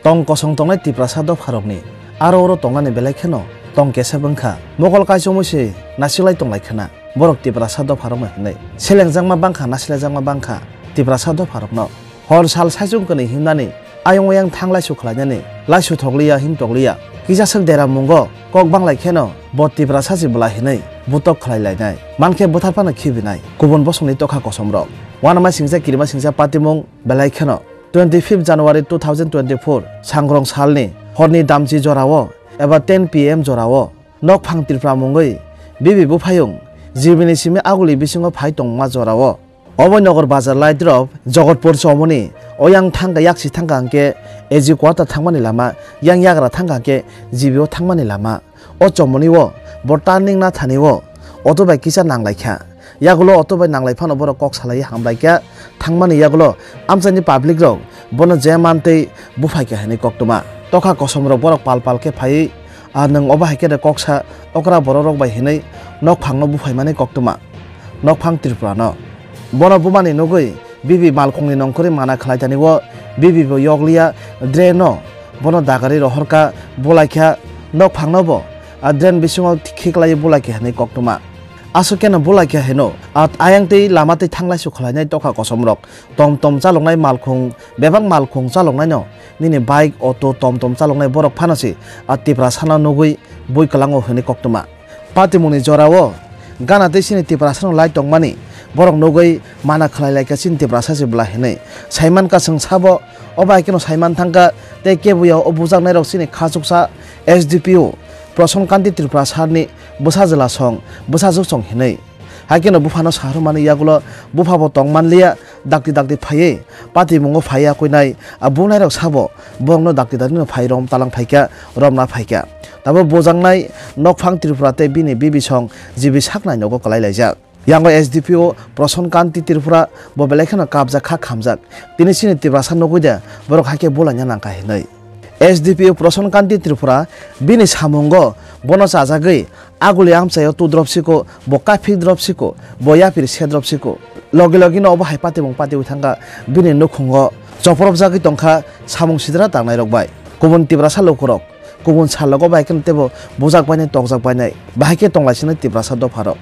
tong kosong tongnai tiprasado pharokni aro oro tongnani belai kheno tong kesa bangkha mokol kaisomusi nasilai tonglai khana borok tiprasado pharokma hinai selengjangma bangkha nasilaijangma bangkha tiprasado pharokno hor sal saijung kani himnani ayong yang thanglai su khlainani laisu thokliya him tokliya kisa sek dera mungo kok banglai kheno bo tiprasaji bla hinai butok khlailai mankhe butharpana khibinai kubun bosongni tokha kosomrok wanama singja kirima singja patimung belai kheno 25 January 2024 sangrong salni horni damji jorao eba 10 PM jorao nok phang tirpra mungoi bibi bufayung jibini simi aguli bisingo phai tongma jorao Obonogor bazar laidrop jogotpur somoni oyang thangga yaksi thangga angke eji kwata thangmani lama yang yagra thangga angke jibio thangmani lama o chomoni wo bortaning na thani wo otobai kisa nanglaikha yagulo otobai nanglai phano boro kok salai hamlaika thangmani yagulo amchani public rok bono jemante bufaika hani koktuma tokha kosomro borok palpal ke phai nang oba haike de koksa okra borok bai hinai nok phangno bufaimani koktuma nok phang tirprano bono bumani nogoi bibi malkhongni nongkori mana khlaitani wo bibi bo yoglia dreno bono dagari rohorka bolaikha nok phangno bo dren bisingo khiklai bolaikha hani koktuma asukena bolaikha heno ayangtei lamate thanglai su khlainai tokha kosomrok tom chalongnai malkhong bebak malkhong chalongnai no nini bike auto tom chalongnai borok phanasi tipra sana nogoi boi kalango hani koktuma patimuni jorao gana desini tipra sana lai tongmani borok nogoi mana khlailai ka sin tipra saji bla hinai saiman ka sing sabo obai keno saiman thangka te kebuya obujak nai rok sini khachuksa SDPO Prason kanti Tripura sarni busajela song busajuk song hinai hakeno bufano saru mani yagulo bufabo tongmanlia dakti phaye pati mungo phaya koinai abunai rok sabo bongno dakti phai rom talang phaika romna phaika tabo bojangnai nokphang Tripura te bini bibi song jibi saknai nogo kalai laijak yango SDPO Prason kanti Tripura bo belekhana kabja kha khamjak tini sini Tripura san nogoida borok hake bolanya nangka hinai SDPO Prason kanti Tripura bini samungo bono chajagoi aguli amchayo tu dropsiko bo kafi dropsiko bo yapir se dropsiko logi no obo haipati mong pati uthanga bini nukhungo choporop jagi tongkha samung sidra tangnai rok bai kubun Tripura salokorok kubun salogo bai ken tebo bojak bainai tongjak bainai bahike tonglaisina Tripura sado pharo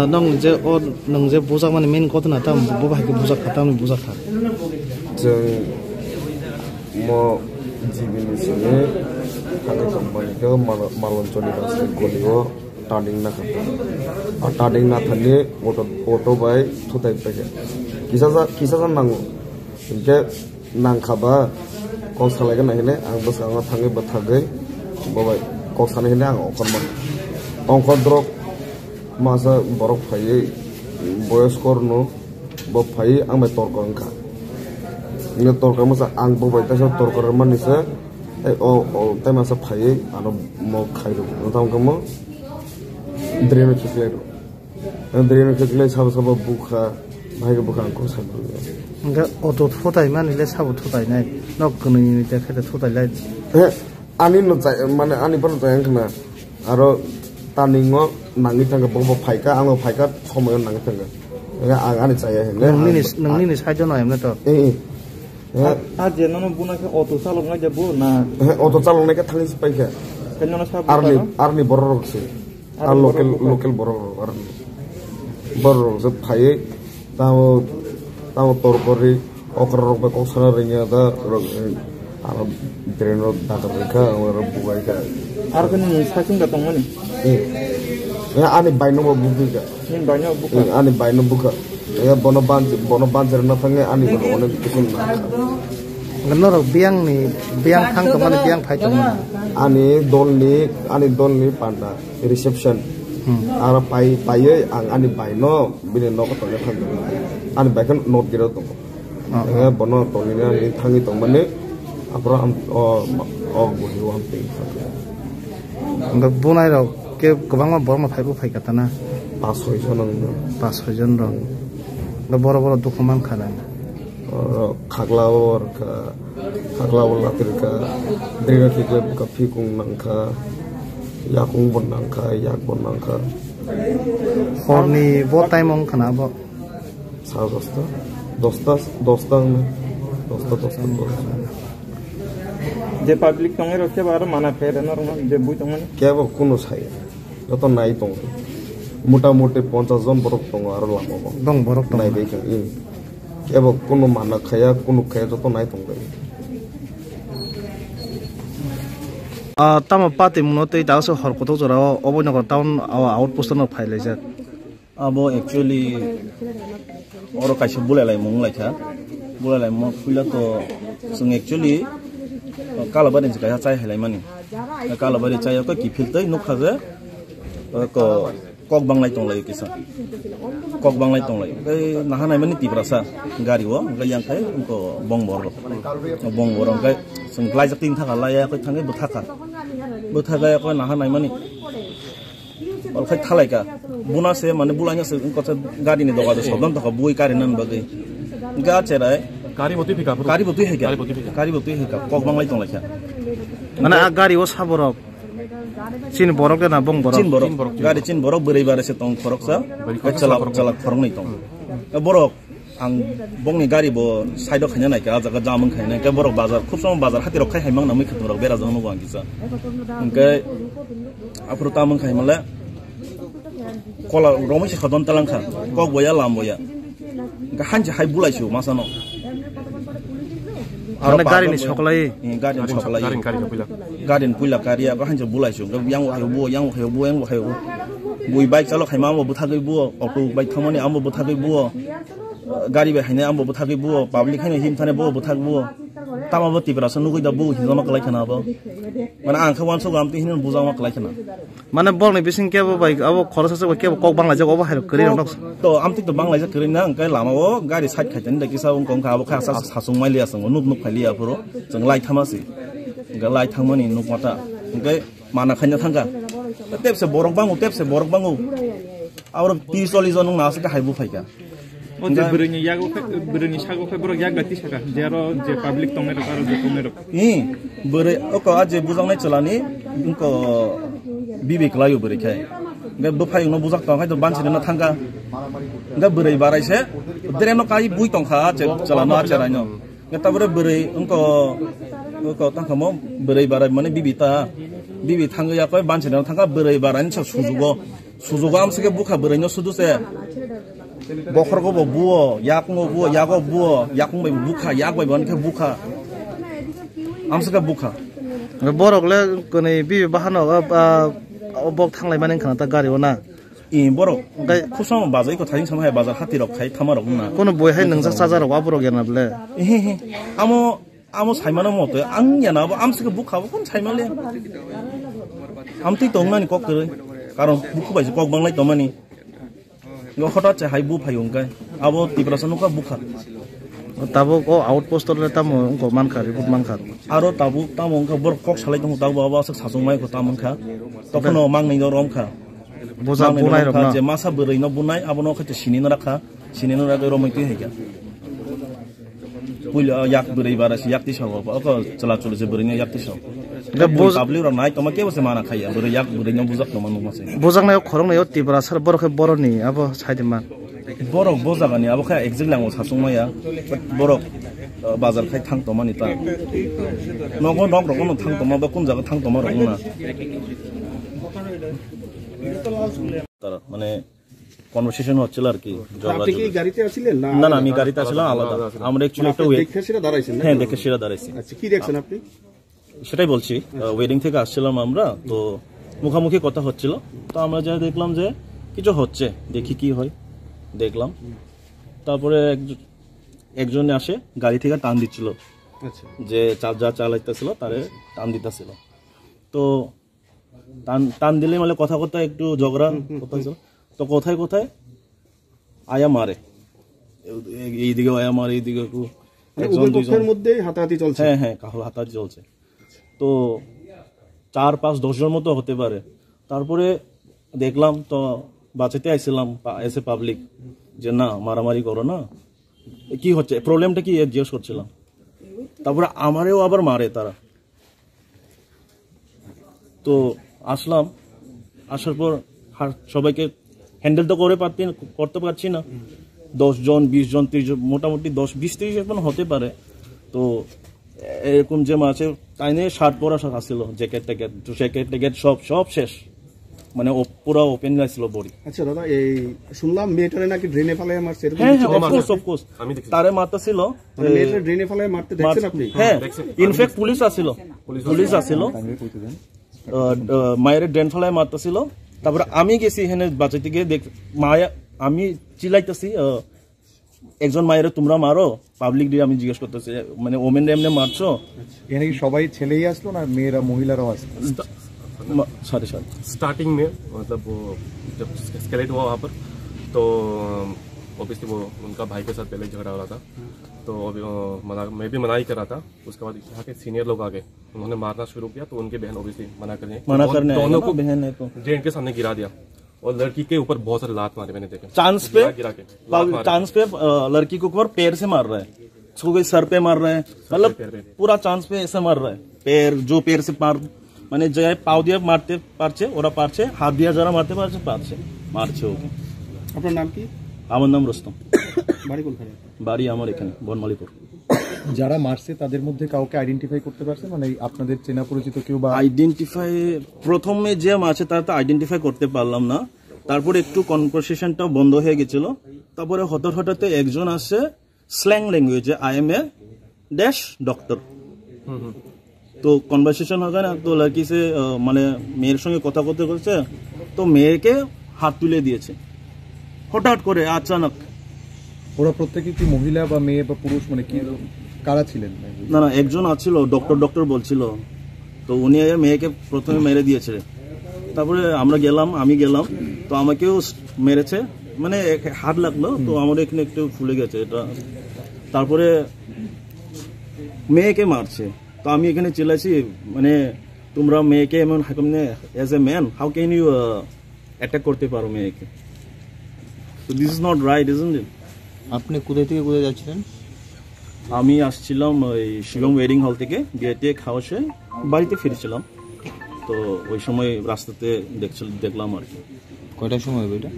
nong je bojak mani main kotna tam bo bahike bojak khatam bojak kha mo jibini sini kami company ke malon choli basi golio tading na kata tading na thani auto by thutai peke kisa nang ke nang khaba kok salai na hine ang bas ang thangi bathagai bobai kok sane hine ang okorman ongkor drop masa borok phai boyos korno bo phai ang mai tor kongka ini torkar masa ang bobai tasa torkar manisa tay masa phai ano mo khairu ntam kamo dreno chikle sab bukha bhai ke bukha ko sab nga auto thotai mani le sab thotai nai nok kuni te khate thotai lai ani no chai mane ani par chai khna aro taningo nangi thanga bo phai ka ang phai ka somoy nangi thanga ang ani chai he nang ni sai jono em na to Aja nono buna ke auto salong aja bu na auto salong neka thangis pai ke kenyo na sabu arni borok se ar local borok arni borok se phai tao tor kori okra rok be kosara ringa da ar dreno da ka or bugai ka ar kan ni saking da tongmani ani baino bugi ka nin banyo buka ani baino buka ya bono banjer na thange ani bono onek kisun na ngano biang thang tongmani biang phai tongmani ani dolni panda reception ara pai ang ani baino bine no ko tole thang ani bakan not giro tong ya bono tolni ani thangi tongmani apra am bodi wam pe ngak bunai ro ke gobang borma phai katana 5-6 jon ro na boro dokumen khana khaglawor latir ka drega kikle ka fikung nangka yakung bon nangka yak bon nangka horni bo time ong khana bo sa dosta যে public টঙে রক্ষে আর মানা ফেরে না যে বুই টঙে কেবল কোনো সাই যত নাই দङ মোটামুটি 50 জন বরক দङ আর লামাবো দং বরক দং নাই দেখে কেবল কোনো মানা খায়া কোনো খায়া যত নাই দङ tamo pati muno tei da so hor koto jora obonogor town outpost no phailai jak abo actually oro kaisa bulalai mung laika bulalai mo puila to sung actually kalabari jika chai helai mani kalabari chai ko ki filtai nokha je ko kok banglai tonglai kisa kok banglai tonglai kai nahanai mani tibrasa gari wo ngai yang kai ko bongbor kai sung glai jak ting thaka laya ko thangai buthaka buthaka ko nahanai mani অলখাই থালাইকা বুনাছে মানে বুলাইনাছে কথা গাড়ি নি দগা সবন তক বই কারি নান বাগে গা চেরাই গাড়ি বতি হেকা কক বাংলাই তং লাইকা মানে গাড়ি ও সাবরক চিন বরক না বং বরক চিন বরক গাড়ি চিন বরক বरै বারেছে তং ফরক sa চালা খরং নাই তং বরক आं बंनि गारि बो साइड खायना नायका जागा जामन खायना के बरक बाजार खूब सम बाजार हाति रख खाय मांग ना मै खतरक बेरा जन नो आंगिसा ओंके आफुर तामन खाय मले कला रमेश खदन तलांखा कक बया लाम बया गा हानजे हाय बुलाइसु मासानो आरो गारिनि सकलाय गारिनि पुइला कारिया गा हानजे बुलाइसु yang hayo बुइ बाइक चालक खाय मामो बुथागै बुओ अटो बाइक थमनि आमो बुथागै बुओ गाड़ी बे हाइने आमबो बुथागै बुओ पाब्लिक हाइने हिम थाने बुओ बुथाग बुओ तामाबो तिब्रासो नुगैदा बुओ हिजमा कलाय खानाबो माने आंखौ वानसो गामति हिन बुजामा कलाय खाना माने बंनि बिसिं केबो बाइक अब खरसासे केबो कक बांला जग अब हाइर करि रनक तो आमति तो बांला जग करिना अंकै लामाओ गाड़ी साइड खायतन दकिसा उंकं खाबो खासा सासुं माइलिया सं नुक फाइलिया पुरो जों लाइ थामासि गा लाइ थांमानि नुक माता अंकै माना खायना थांगा तेबसे बरक बांगो आरो 30-40 जन नासो का हाइबु फाइका जे बरनि यागो बरनि सागो फै बरक याग गति सका जेरो जे पब्लिक तंगे र आरो जे तंगे र बरे ओको आजे बुजांनाय चलानि उनको बिबेक लायो बरे खाय गे बफाय न बुजाक ता हाय तो बानसिन न थांगा गे बरै बारायसे देरेनो काई बुइ तंखा जे चलानो आचरायनो गे ताबरे बरै उनको तांखामो बरै बाराय माने बिबि थांगया कय बानसिन न थांगा बरै बारायनि सुजुगो आमसके बुखा बरैनो सुदुसे बखरगो बुओ यागो बुओ बुखा यागबाय बनके बुखा आमसका बुखा बरकले कनै बि बाहानो बक थांलाय माने खाना ता गारिओ ना इ बरक गाय खुसम बाजाय को थारिं समहाय बाजार हाति रक खाय थामारक ना कोन बयहाय नंजा साजार वाबरक यानाबले आमो साइमाना मते आं यानाबो आमसका बुखाबो कोन साइमाले आमति तंगनानि कक करे कारण बुखु बायसो कक बांलाय तमानि हठात से हाइबु फायुंगाय आबो तिब्रासनो का बुखा ताबो को आउटपोस्ट ले तामो उनको मानखा रिपोर्ट मानखा आरो तामो उनका बर कक सालाय दं ताबो आबा सासुंमाय को तामनखा तखनो मांगनै रमखा बोजा बुनाय रमना जे मासा बोरैनो बुनाय आबनो खैते सिनिनो राखा रमैति हैगा पुइला याक बोरै बारासि याकति साव अको चला चलो जे बोरैनो याकति साव गे बोजाब्लिउ र नाय तमा केबो से माना खाया बोरै याक बोरैनो बुजाक तमा नुमासे बोजांनाय खरंनाय तिब्रा सर बरखे बरनि आबो साइदमा बरक बोजागानि आबो खा एक्जेक्ट लांगो सासुंमाया बरक बाजार खाय थां तमानि ता नगो नग रगनो थां तमा बा कोन जागा थां तमा रगना তার মানে কনভারসেশন হচ্ছিল আর কি আপনি কি গাড়িতে আছিলেন না না আমি গাড়িতে ছিলাম আলাদা আমরা অ্যাকচুয়ালি একটা দেখে সেটা দাঁড়াইছেন হ্যাঁ দেখে সেটা দাঁড়াইছি আচ্ছা কি দেখছেন আপনি সেটাই বলছি ওয়েডিং থেকে আসছিলাম আমরা তো মুখামুখি কথা হচ্ছিল তো আমরা যা দেখলাম যে কিছু হচ্ছে দেখি কি হয় দেখলাম তারপরে একজনে আসে গাড়ি থেকে টান দিচ্ছিল আচ্ছা যে যা চালাইতেছিল তারে টান দিতেছিল তো টান দিলে মানে কথা একটু ঝগড়া হচ্ছিল তো কোথায় আয়া মারে এইদিকে আয়া মারে এইদিকে উভয় পক্ষের মধ্যে হাতাহাতি চলছে হ্যাঁ কাহল হাতাহাতি চলছে তো 4-5-10 জন মতো হতে পারে তারপরে দেখলাম তো বাঁচাতে আইছিলাম এসে পাবলিক যে না মারামারি করো না কি হচ্ছে প্রবলেমটা কি জিজ্ঞেস করছিলাম তারপরে আমারেও আবার মারে তারা তো আসলাম আসার পর সবাইকে হ্যান্ডেল তো করতে পারছি না 10 জন 20 জন 30 জন মোটামুটি 10-20-30 জন হতে পারে তো এরকম যে মাছে তাই নিয়ে শার্ট পরা আসছিল, জ্যাকেট ট্যাকেট সব শেষ, মানে পুরো ওপেন আসছিল বডি। আচ্ছা দাদা, এই শুনলাম মেয়েটারে নাকি ড্রেনে ফেলায় মারছে, হ্যাঁ অফকোর্স তারে মারতা ছিল, মানে মেয়েটারে ড্রেনে ফেলায় মারতে দেখছেন আপনি? হ্যাঁ, ইনফ্যাক্ট পুলিশ আসছিল মায়ের ড্রেন ফেলায় মারতা ছিল। তারপরে আমি গেছি এখানে বাঁচাইতে গিয়ে মায়া, আমি চিল্লাইতেছি একজন মায়ের তোমরা মারো, পাবলিক দিয়ে আমি জিজ্ঞেস করতেছি মানে ওমেন এমনি মারছো? এখানে কি সবাই ছেলেই আসলো না মেয়েরা মহিলারাও আসলো? सारे स्टार्टिंग में मतलब वो जब स्केलेट हुआ वहाँ पर तो ऑब्वियसली वो उनका भाई के साथ पहले झगड़ा हो रहा था, तो मैं भी मना ही कर रहा था। उसके बाद यहाँ के सीनियर लोग आ गए, उन्होंने मारना शुरू किया, तो उनकी बहन ऑब्वियसली मना करने दोनों को बहन है तो ड्रेन के सामने गिरा दिया, और लड़की के ऊपर बहुत सारे लात मारे मैंने देखे। चांस पे लड़की को ऊपर पैर से मार रहा है, उसको कोई सर पे मार रहा है, मतलब पूरा चांस पे ऐसे मार रहा है। पैर से मार মানে যে পাও দিয়ে মারতে পারছে ওরা পারছে, হাত দিয়ে যারা মারতে মারছে ওকে। আপনার নাম কি? আমার নাম রুস্তম। বাড়ি কোনখানে? বাড়ি আমার এখানে বনমালীপুর। যারা মারছে তাদের মধ্যে কাউকে আইডেন্টিফাই করতে পারছে, মানে আপনাদের চেনা পরিচিত কেউ? বা আইডেন্টিফাই প্রথমে যে মারছে তারা তো আইডেন্টিফাই করতে পারলাম না, তারপরে একটু কনভারসেশনটা বন্ধ হয়ে গেছিল। তারপরে হঠাৎ একজন আসছে স্ল্যাং ল্যাঙ্গুয়েজে, I am a dash doctor, তো কনভারসেশন হবে না, তো লড়কি সে মানে মেয়ের সঙ্গে কথা করতে তো মেয়েকে হাত তুলে দিয়েছে হঠাৎ করে আচানক। ওরা প্রত্যেকে কি মহিলা বা মেয়ে বা পুরুষ, মানে কি কারা ছিলেন? না একজন আছিল ডক্টর বলছিল, তো উনি মেয়েকে প্রথমে মেরে দিয়েছে। তারপরে আমি গেলাম, তো আমাকেও মেরেছে, মানে হাত লাগলো, তো আমার এখানে একটু ফুলে গেছে এটা। তারপরে মেয়েকে মারছে, তো আমি এখানে চিল্লাইছি মানে তোমরা মেয়েকে এমন as a man how can you attack করতে পারো মেয়েকে? তো this is not right, isn't it? আপনি কোথায় থেকে কোথায় যাচ্ছিলেন? আমি আসছিলাম ওই শিবম ওয়েডিং হল থেকে, বিয়েতে খাওয়া সে বাড়িতে ফিরছিলাম, তো ওই সময় রাস্তাতে দেখলাম আর কি। কয়টার সময় হবে এটা?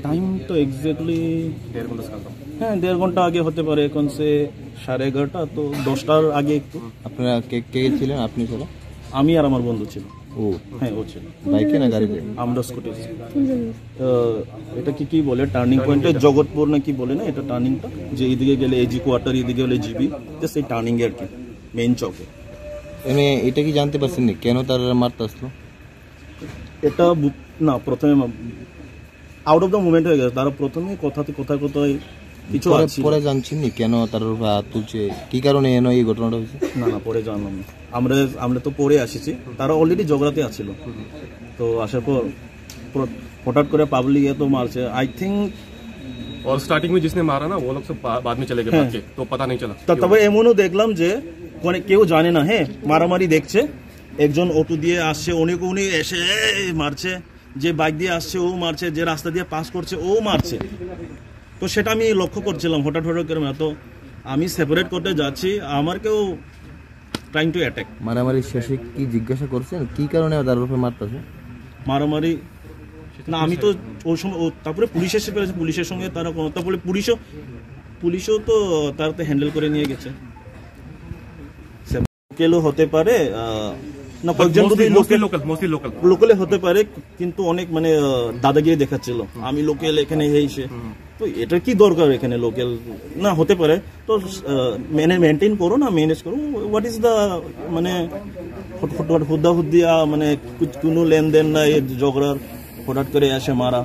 টাইম তো এক্স্যাক্টলি 1.5 ঘন্টা, হ্যাঁ 1.5 ঘন্টা আগে হতে পারে, এখন সে 11:30, তো 10টার আগে একটু। আপনারা কে ছিলেন? আপনি ছাড়া? আমি আর আমার বন্ধু ছিল। ও হ্যাঁ ও ছিল। বাইকে না গাড়িতে? আমরা স্কুটি। এটা কি বলে টার্নিং পয়েন্টে জগৎপুর না কি বলে না, এটা টার্নিংটা যে এদিকে গেলে এজি কোয়ার্টার, এদিকে গেলে জিবি, সেই টার্নিং এ আর কি, মেইন চকে। এমনি এটা কি জানতে পারছেন না কেন তারা মারতে আসলো? এটা না প্রথমে আউট অফ দ্য মুভমেন্ট হয়ে গেছে, তারা প্রথমে কোথায় কিছু পরে জানছেন নি কেন তার হাত তুলছে, কি কারণে এই ঘটনাটা হয়েছে? না পরে জানলাম না, আমরা তো পরে আসিছি, তারা অলরেডি ঝগড়াতে আসছিল, তো আসার পর হঠাৎ করে পাবলিক তো মারছে आई थिंक। और स्टार्टिंग में जिसने मारा ना वो लोग सब बाद में चले गए भाग के, तो पता नहीं चला। তবে এমনও দেখলাম যে মানে কেউ জানে না, হ্যাঁ মারামারি দেখছে, একজন অটো দিয়ে আসছে উনি এসে মারছে, যে বাইক দিয়ে আসছে ও মারছে, যে রাস্তা দিয়ে পাস করছে ও মারছে, তো সেটা আমি লক্ষ্য করছিলাম হঠাৎ করে। তো আমি সেপারেট করতে যাচ্ছি, আমার কেউ ট্রাইং টু অ্যাটাক। মারামারি শেষে কি জিজ্ঞাসা করছেন কি কারণে তার উপরে মারতেছে? মারামারি না, আমি তো ওই সময় তারপরে পুলিশ এসে পেরেছে, পুলিশের সঙ্গে তারা তারপরে পুলিশও তো তারা তো হ্যান্ডেল করে নিয়ে গেছে। লোকেলও হতে পারে না, কয়েকজন লোকালে হতে পারে, কিন্তু অনেক মানে দাদাগিরি দেখাচ্ছিল, আমি লোকেল এখানে এসে, তো এটা কি দরকার এখানে লোকেল না হতে পারে, তো মেনটেন করো না, ম্যানেজ করো। হোয়াট ইজ দ্য মানে হুদ্দিয়া মানে কোনো লেনদেন না, এই ঝগড়ার হঠাৎ করে এসে মারা।